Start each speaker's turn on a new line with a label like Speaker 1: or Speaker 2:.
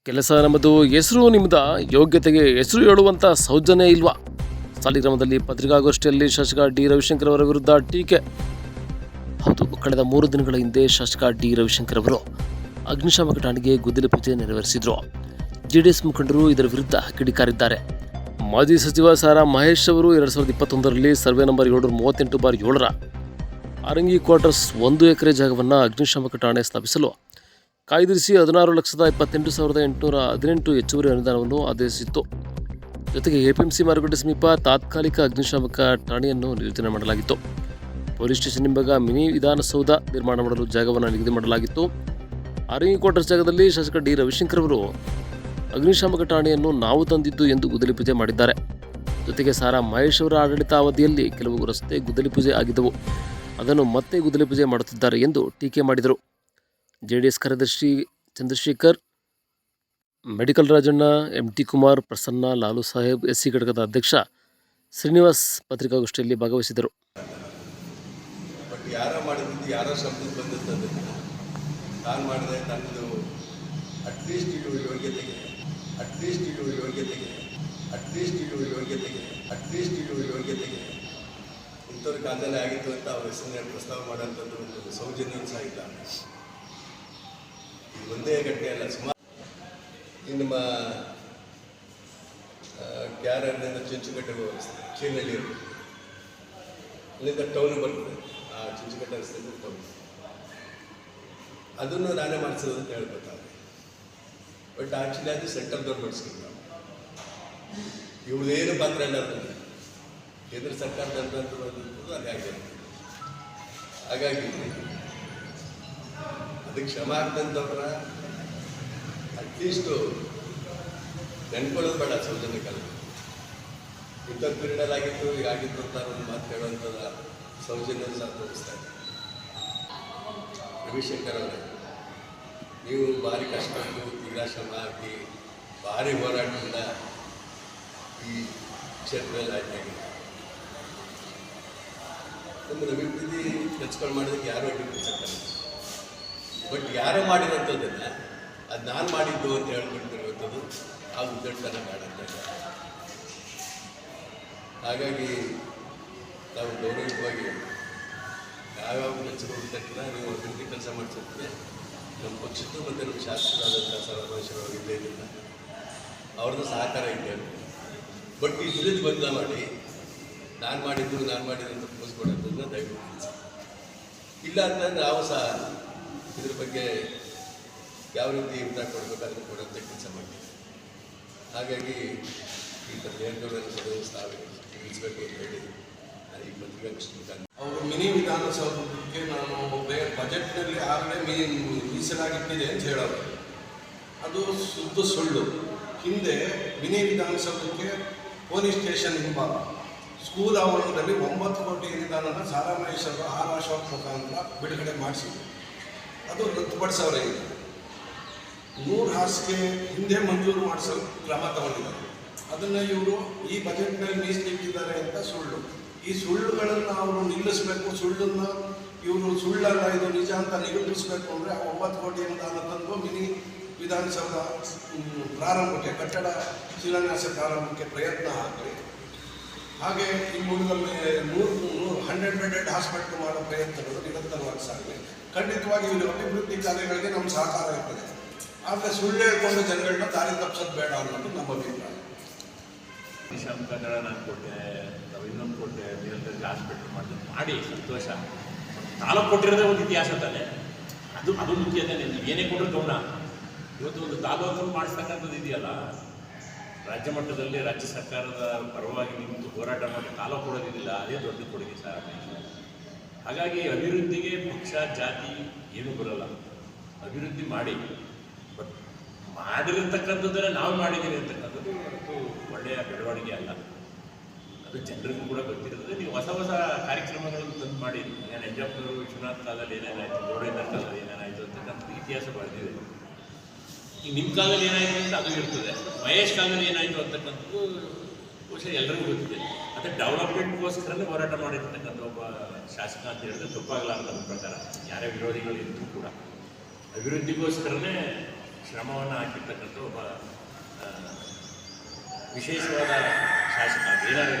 Speaker 1: ಕೆಲಸ ನಮ್ಮದು, ಹೆಸರು ನಿಮ್ಮದ, ಯೋಗ್ಯತೆಗೆ ಹೆಸರು ಹೇಳುವಂಥ ಸೌಜನ್ಯ ಇಲ್ವಾ? ಸಾಲಿಗ್ರಾಮದಲ್ಲಿ ಪತ್ರಿಕಾಗೋಷ್ಠಿಯಲ್ಲಿ ಶಾಸಕ ಡಿ ರವಿಶಂಕರ್ ಅವರ ವಿರುದ್ಧ ಟೀಕೆ. ಹೌದು, ಕಳೆದ 3 ದಿನಗಳ ಹಿಂದೆ ಶಾಸಕ ಡಿ ರವಿಶಂಕರ್ ಅವರು ಅಗ್ನಿಶಾಮಕ ಠಾಣೆಗೆ ಗುದ್ದಲಿ ಪೂಜೆ ನೆರವೇರಿಸಿದರು. ಜೆಡಿಎಸ್ ಮುಖಂಡರು ಇದರ ವಿರುದ್ಧ ಕಿಡಿಕಾರಿದ್ದಾರೆ. ಮಾಜಿ ಸಚಿವ ಸಾರಾ ಮಹೇಶ್ ಅವರು 2021ರಲ್ಲಿ ಸರ್ವೆ ನಂಬರ್ 738/7ರ ಆರಂಗಿ ಕ್ವಾರ್ಟರ್ಸ್ 1 ಎಕರೆ ಜಾಗವನ್ನು ಅಗ್ನಿಶಾಮಕ ಠಾಣೆ ಸ್ಥಾಪಿಸಲು ಕಾಯ್ದಿರಿಸಿ 16,28,818 ಹೆಚ್ಚುವರಿ ಅನುದಾನವನ್ನು ಆದೇಶಿಸಿತ್ತು. ಜೊತೆಗೆ ಎಪಿಎಂಸಿ ಮಾರುಕಟ್ಟೆ ಸಮೀಪ ತಾತ್ಕಾಲಿಕ ಅಗ್ನಿಶಾಮಕ ಠಾಣೆಯನ್ನು ನಿಯೋಜನೆ ಮಾಡಲಾಗಿತ್ತು. ಪೊಲೀಸ್ ಸ್ಟೇಷನ್ ಹಿಂಭಾಗ ಮಿನಿ ವಿಧಾನಸೌಧ ನಿರ್ಮಾಣ ಮಾಡಲು ಜಾಗವನ್ನು ನಿಗದಿ ಮಾಡಲಾಗಿತ್ತು. ಆರಂಗಿ ಕ್ವಾರ್ಟರ್ಸ್ ಜಾಗದಲ್ಲಿ ಶಾಸಕ ಡಿ ರವಿಶಂಕರ್ ಅವರು ಅಗ್ನಿಶಾಮಕ ಠಾಣೆಯನ್ನು ನಾವು ತಂದಿದ್ದು ಎಂದು ಗುದ್ದಲಿ ಪೂಜೆ ಮಾಡಿದ್ದಾರೆ. ಜೊತೆಗೆ ಸಾರಾ ಮಹೇಶ್ ಅವರ ಆಡಳಿತ ಅವಧಿಯಲ್ಲಿ ಕೆಲವು ರಸ್ತೆ ಗುದ್ದಲಿ ಪೂಜೆ ಆಗಿದ್ದವು, ಅದನ್ನು ಮತ್ತೆ ಗುದ್ದಲಿ ಪೂಜೆ ಮಾಡುತ್ತಿದ್ದಾರೆ ಎಂದು ಟೀಕೆ ಮಾಡಿದರು. ಜೆಡಿಎಸ್ ಕಾರ್ಯದರ್ಶಿ ಚಂದ್ರಶೇಖರ್, ಮೆಡಿಕಲ್ ರಾಜಣ್ಣ, ಎಂಟಿ ಕುಮಾರ್, ಪ್ರಸನ್ನ, ಲಾಲು ಸಾಹೇಬ್, ಎಸ್ಸಿ ಘಟಕದ ಅಧ್ಯಕ್ಷ ಶ್ರೀನಿವಾಸ್ ಪತ್ರಿಕಾಗೋಷ್ಠಿಯಲ್ಲಿ ಭಾಗವಹಿಸಿದರು.
Speaker 2: ಬಟ್ ಯಾರೋ ಮಾಡಿದ್ದು ಯಾರೋ ಶಬ್ದ ಬಂದಿರ್ತದೆ. ನಾನು ಮಾಡಿದೆ, ನನ್ನದು ಅಟ್ಲೀಸ್ಟ್ ಇಡುವ ಯೋಗ್ಯತೆಗೆ ಇಂಥವ್ರ ಕಾಲದಲ್ಲಿ ಆಗಿತ್ತು ಅಂತ ಅವ್ರ ಹೆಸರನ್ನ ಪ್ರಸ್ತಾವ ಮಾಡೋಂಥದ್ದು ಒಂದು ಸೌಜನ್ಯ ಸಹ ಇಲ್ಲ. ಇದು ಒಂದೇ ಘಟನೆ ಅಲ್ಲ, ಸುಮಾರು ನಮ್ಮ ಕ್ಯಾರಲ್ಲಿಂದ ಚುಂಚುಕಟ್ಟೆ ರಸ್ತೆ, ಚೀನಳ್ಳಿ ಅಲ್ಲಿಂದ ಟೌನ್ ಬರ್ತದೆ. ಆ ಚುಂಚುಕಟ್ಟೆ ರಸ್ತೆಯಿಂದ ಟೌನ್, ಅದನ್ನು ನಾನೇ ಮಾಡಿಸೋದು ಅಂತ ಹೇಳ್ಕೊತಾರೆ. ಬಟ್ ಆ್ಯಕ್ಚುಲಿ ಅದು ಸೆಂಟ್ರಲ್ದವ್ರು ಮಾಡಿಸ್ಕೊಂಡು ಇವ್ರದ್ದೇನು ಪಾತ್ರ ಇಲ್ಲ. ಅದರಲ್ಲಿ ಕೇಂದ್ರ ಸರ್ಕಾರದಂತ ಅದೇ ಆಗಿದೆ. ಹಾಗಾಗಿ ಅದಕ್ಕೆ ಶ್ರಮ ಆಗ್ತಂಥವ್ರ ಅಟ್ಲೀಸ್ಟು ನೆನ್ಕೊಳ್ಳೋದು ಬೇಡ. ಸೌಜನ್ಯ ಕಾಲ ಇಂಥ ಪೀರಿಯಡ್ ಆಗಿತ್ತು, ಹೀಗಾಗಿತ್ತು ಅಂತ ಒಂದು ಮಾತು ಹೇಳುವಂಥದ್ದು ಸೌಜನ್ಯ ಸಹ ತೋರಿಸ್ತಾ ಇದೆ. ರವಿಶಂಕರ್ ಅವರೇ, ನೀವು ಭಾರಿ ಕಷ್ಟಪಟ್ಟು ತೀರಾ ಶ್ರಮ ಹಾಕಿ ಭಾರಿ ಹೋರಾಟದಿಂದ ಈ ಕ್ಷೇತ್ರದಲ್ಲಿ ಆಯ್ತಾಗಿದೆ. ನಮ್ಮನ್ನು ಅಭಿವೃದ್ಧಿ ಕೆಲಸಗಳು ಮಾಡೋದಕ್ಕೆ ಯಾರೂ ಅಡ್ಡಿಪಡಿಸಕ್ಕಾಗ. ಬಟ್ ಯಾರೋ ಮಾಡಿರೋಂಥದ್ದನ್ನು ಅದು ನಾನು ಮಾಡಿದ್ದು ಅಂತ ಹೇಳ್ಕೊಳ್ತಿರುವಂಥದ್ದು ಆ ಉದ್ದಟತನ ಬೇಡ ಅಂತ ಹೇಳಿ. ಹಾಗಾಗಿ ನಾವು ಗೌರವಯುತವಾಗಿ ಯಾವ್ಯಾವ ಕೆಲಸಗಳು ತಕ್ಷಣ ನೀವು ಅಭಿವೃದ್ಧಿ ಕೆಲಸ ಮಾಡಿಸಿದ್ರೆ ನಮ್ಮ ಪಕ್ಷದ್ದು ಮತ್ತು ನಮ್ಮ ಶಾಸಕರಾದಂಥ ಸರ್ವೇಶ್ವರವರು ಇಲ್ಲೇ ಇದ್ದಿಲ್ಲ, ಅವ್ರದ್ದು ಸಹಕಾರ ಇದೆ. ಬಟ್ ಈ ವಿರುದ್ಧ ಬದಲ ಮಾಡಿ ನಾನು ಮಾಡಿದ್ದು ಅಂತ ತೋರಿಸ್ಕೊಡೋದನ್ನ ದಯವಿಟ್ಟು ತಿಳಿಸಿ. ಇಲ್ಲ ಅಂತಂದರೆ ನಾವು ಸಹ ಇದ್ರ ಬಗ್ಗೆ ಯಾವ ರೀತಿ ಉತ್ತರ ಕೊಡಬೇಕಾದ್ರೆ ಕೊಡುವಂಥ ಕೆಲಸ ಮಾಡ್ತೀವಿ. ಹಾಗಾಗಿ ಈ ನೇರಗಳನ್ನು ತಿಳಿಸಬೇಕು ಅಂತ ಹೇಳಿ ನಾನು ಈ ಪತ್ರಿಕಾಗೋಷ್ಠಿ
Speaker 3: ಅವರು ಮಿನಿ ವಿಧಾನಸೌಧಕ್ಕೆ ನಾನು ಬಜೆಟ್ನಲ್ಲಿ ಆಗಲೇ ಮೀಸಲಾಗಿಟ್ಟಿದೆ ಅಂತ ಹೇಳೋರು. ಅದು ಶುದ್ಧ ಸುಳ್ಳು. ಹಿಂದೆ ಮಿನಿ ವಿಧಾನಸೌಧಕ್ಕೆ ಪೊಲೀಸ್ ಸ್ಟೇಷನ್ ಹಿಂಭಾಗ ಸ್ಕೂಲ್ ಆವರಣದಲ್ಲಿ 9 ಕೋಟಿ ಅನುದಾನನ ಸಾರಾ ಮಹೇಶ್ ಅವರು ಆರ್ ಅಶೋಕ್ ಮುಖಾಂತರ ಬಿಡುಗಡೆ ಮಾಡಿಸಿದ್ರು. ಅದು ರದ್ದುಪಡಿಸೋರೇ ಇದೆ. 100 ಹಾಸಿಗೆ ಹಿಂದೆ ಮಂಜೂರು ಮಾಡಿಸಲು ಕ್ರಮ ತಗೊಂಡಿದ್ದಾರೆ. ಅದನ್ನು ಇವರು ಈ ಬಜೆಟ್ನಲ್ಲಿ ಮೀಸಲಿಟ್ಟಿದ್ದಾರೆ ಅಂತ ಸುಳ್ಳು. ಈ ಸುಳ್ಳುಗಳನ್ನು ಅವರು ನಿಲ್ಲಿಸಬೇಕು. ಸುಳ್ಳನ್ನು ಇವರು ಸುಳ್ಳಲ್ಲ, ಇದು ನಿಜ ಅಂತ ನಿರೂಪಿಸಬೇಕು ಅಂದರೆ 9 ಕೋಟಿ ಅನುದಾನ ತಂದು ಮಿನಿ ವಿಧಾನಸೌಧ ಪ್ರಾರಂಭಕ್ಕೆ, ಕಟ್ಟಡ ಶಿಲಾನ್ಯಾಸ ಪ್ರಾರಂಭಕ್ಕೆ ಪ್ರಯತ್ನ ಆಗಲಿ. ಹಾಗೆ ಈ ಮೂಲಕ 100 ಬೆಡೆಡ್ ಹಾಸ್ಪಿಟಲ್ ಮಾಡೋ ಪ್ರಯತ್ನಗಳು ನಿರಂತರವಾಗಿ ಸಾಗಲಿ. ಖಂಡಿತವಾಗಿ ಇವರು ಅಭಿವೃದ್ಧಿ ಕಾರ್ಯಗಳಿಗೆ ನಮ್ಮ ಸಹಕಾರ ಇರ್ತದೆ. ಆದರೆ ಸುಳ್ಳು ಹೇಳ್ಕೊಂಡು ಜನಗಳನ್ನ ದಾರಿ ತಪ್ಪಿಸೋದು ಬೇಡ ಅನ್ನೋದು ನಮ್ಮ ಅಭಿಪ್ರಾಯ.
Speaker 4: ಅಗ್ನಿಶಾಮಕ ನಾನು ಕೊಟ್ಟೆ, ನಾವು ಇನ್ನೊಂದು ಕೊಟ್ಟೆ, ನಿರಂತರ ಹಾಸ್ಪಿಟಲ್ ಮಾಡಿ ಸಂತೋಷ. ತಾಲೂಕು ಕೊಟ್ಟಿರೋದೇ ಒಂದು ಇತಿಹಾಸ ತಾನೆ, ಅದು ಮುಖ್ಯ ತಾನೆ. ನೀವು ಏನೇ ಕೊಟ್ಟರು ಗಮನ. ಇವತ್ತು ಒಂದು ತಾಲೂಕನ್ನು ಮಾಡಿಸ್ತಕ್ಕಂಥದ್ದು ಇದೆಯಲ್ಲ, ರಾಜ್ಯ ಮಟ್ಟದಲ್ಲಿ ರಾಜ್ಯ ಸರ್ಕಾರದ ಪರವಾಗಿ ನಿಂತು ಹೋರಾಟ ಮಾಡಿ ತಾಲೂಕು ಕೊಡೋದಿಲ್ಲ, ಅದೇ ದೊಡ್ಡ ಕೊಡುಗೆ ಸರ್. ಹಾಗಾಗಿ ಅಭಿವೃದ್ಧಿಗೆ ಪಕ್ಷ ಜಾತಿ ಏನೂ ಬರೋಲ್ಲ. ಅಭಿವೃದ್ಧಿ ಮಾಡಿ, ಬಟ್ ಮಾಡಿರತಕ್ಕಂಥದ್ದನ್ನು ನಾವು ಮಾಡಿದ್ದೀವಿ ಅಂತಕ್ಕಂಥದ್ದು ಅದು ಒಳ್ಳೆಯ ಬೆಳವಣಿಗೆ ಅಲ್ಲ. ಅದು ಜನರಿಗೂ ಕೂಡ ಗೊತ್ತಿರ್ತದೆ. ನೀವು ಹೊಸ ಕಾರ್ಯಕ್ರಮಗಳನ್ನು ತಂದು ಮಾಡಿ. ನಾನು ಎಂಜಾಪುರ ವಿಶ್ವನಾಥ್ ಕಾಲದಲ್ಲಿ ಏನೇನಾಯಿತು, ಗೌಡೇಂದ್ರ ಕಾಲದಲ್ಲಿ ಏನೇನಾಯಿತು ಅಂತಕ್ಕಂಥದ್ದು ಇತಿಹಾಸ ಬರೆದಿದೆ. ಈಗ ನಿಮ್ಮ ಕಾಲದಲ್ಲಿ ಏನಾಯಿತು ಅಂತ ಅದು ಇರ್ತದೆ, ಮಹೇಶ್ ಕಾಲದಲ್ಲಿ ಏನಾಯಿತು ಅಂತಕ್ಕಂಥದ್ದು ಬಹುಶಃ ಎಲ್ಲರಿಗೂ ಗೊತ್ತಿದೆ. ಮತ್ತು ಡೆವಲಪ್ಮೆಂಟ್ಗೋಸ್ಕರನೇ ಹೋರಾಟ ಮಾಡಿರ್ತಕ್ಕಂಥ ಒಬ್ಬ ಶಾಸಕ ಅಂತ ಹೇಳಿದ್ರೆ ತಪ್ಪಾಗಲಾರ್ದು. ನನ್ನ ಪ್ರಕಾರ ಯಾರೇ ವಿರೋಧಿಗಳು ಇದ್ದರೂ ಕೂಡ ಅಭಿವೃದ್ಧಿಗೋಸ್ಕರನೇ ಶ್ರಮವನ್ನು ಹಾಕಿರ್ತಕ್ಕಂಥ ಒಬ್ಬ ವಿಶೇಷವಾದ ಶಾಸಕ ಏನಾದರೂ